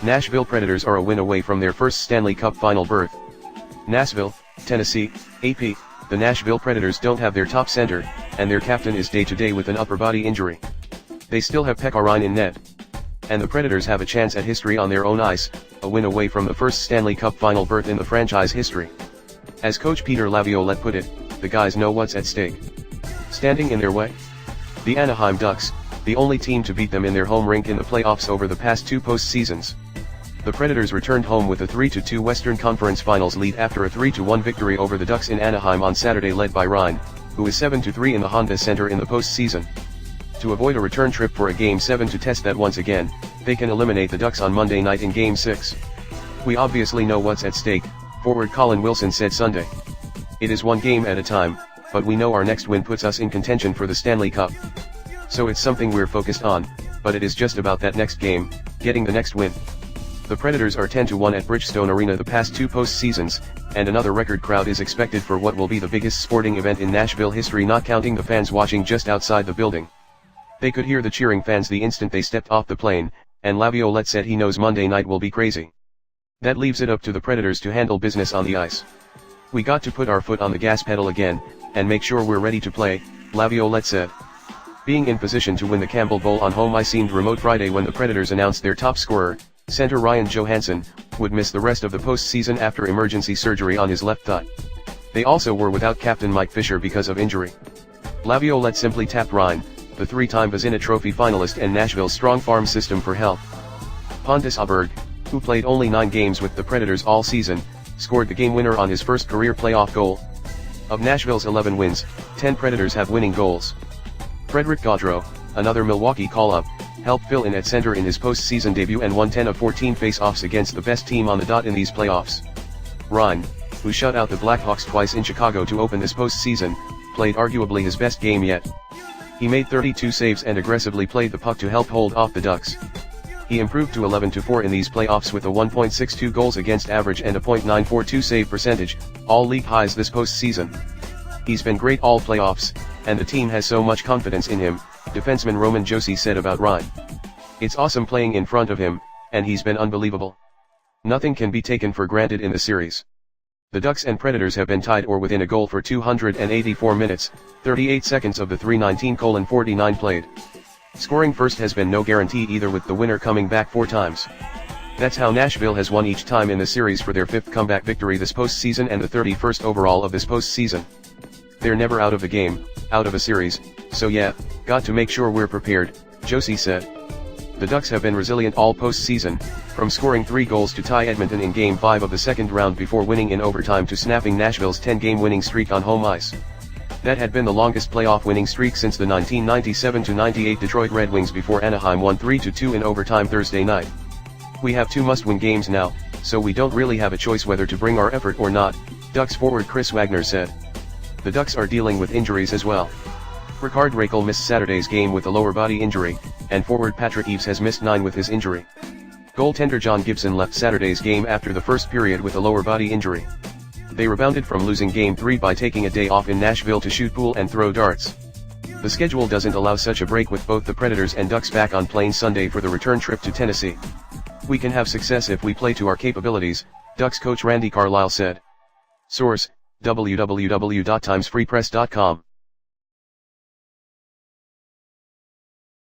Nashville Predators are a win away from their first Stanley Cup Final berth. Nashville, Tennessee, AP, the Nashville Predators don't have their top center, and their captain is day-to-day with an upper body injury. They still have Pekka Rinne in net. And the Predators have a chance at history on their own ice, a win away from the first Stanley Cup Final berth in the franchise history. As coach Peter Laviolette put it, the guys know what's at stake. Standing in their way? The Anaheim Ducks, the only team to beat them in their home rink in the playoffs over the past two postseasons. The Predators returned home with a 3-2 Western Conference Finals lead after a 3-1 victory over the Ducks in Anaheim on Saturday, led by Rinne, who is 7-3 in the Honda Center in the postseason. To avoid a return trip for a Game 7 to test that once again, they can eliminate the Ducks on Monday night in Game 6. "We obviously know what's at stake," forward Colin Wilson said Sunday. "It is one game at a time, but we know our next win puts us in contention for the Stanley Cup. So it's something we're focused on, but it is just about that next game, getting the next win." The Predators are 10-1 at Bridgestone Arena the past two postseasons, and another record crowd is expected for what will be the biggest sporting event in Nashville history, not counting the fans watching just outside the building. They could hear the cheering fans the instant they stepped off the plane, and Laviolette said he knows Monday night will be crazy. That leaves it up to the Predators to handle business on the ice. "We got to put our foot on the gas pedal again, and make sure we're ready to play," Laviolette said. Being in position to win the Campbell Bowl on home ice seemed remote Friday when the Predators announced their top scorer, center Ryan Johansson, would miss the rest of the postseason after emergency surgery on his left thigh. They also were without captain Mike Fisher because of injury. Laviolette simply tapped Rinne, the three-time Vezina Trophy finalist and Nashville's strong farm system, for health. Pontus Aberg, who played only 9 games with the Predators all season, scored the game winner on his first career playoff goal. Of Nashville's 11 wins, 10 Predators have winning goals. Frederick Gaudreau, another Milwaukee call-up, helped fill in at center in his postseason debut and won 10 of 14 face-offs against the best team on the dot in these playoffs. Rinne, who shut out the Blackhawks twice in Chicago to open this postseason, played arguably his best game yet. He made 32 saves and aggressively played the puck to help hold off the Ducks. He improved to 11-4 in these playoffs with a 1.62 goals against average and a .942 save percentage, all league highs this postseason. "He's been great all playoffs, and the team has so much confidence in him," defenseman Roman Josi said about Rinne. "It's awesome playing in front of him, and he's been unbelievable. Nothing can be taken for granted in the series." The Ducks and Predators have been tied or within a goal for 284 minutes, 38 seconds of the 319:49 played. Scoring first has been no guarantee either, with the winner coming back 4 times. That's how Nashville has won each time in the series for their 5th comeback victory this postseason and the 31st overall of this postseason. "They're never out of a game, out of a series, so yeah, got to make sure we're prepared," Josi said. The Ducks have been resilient all postseason, from scoring 3 goals to tie Edmonton in Game 5 of the second round before winning in overtime to snapping Nashville's 10-game winning streak on home ice. That had been the longest playoff winning streak since the 1997-98 Detroit Red Wings before Anaheim won 3-2 in overtime Thursday night. "We have 2 must-win games now, so we don't really have a choice whether to bring our effort or not," Ducks forward Chris Wagner said. The Ducks are dealing with injuries as well. Rickard Rakell missed Saturday's game with a lower body injury, and forward Patrick Eaves has missed 9 with his injury. Goaltender John Gibson left Saturday's game after the first period with a lower body injury. They rebounded from losing Game 3 by taking a day off in Nashville to shoot pool and throw darts. The schedule doesn't allow such a break, with both the Predators and Ducks back on plane Sunday for the return trip to Tennessee. "We can have success if we play to our capabilities," Ducks coach Randy Carlyle said. Source: www.timesfreepress.com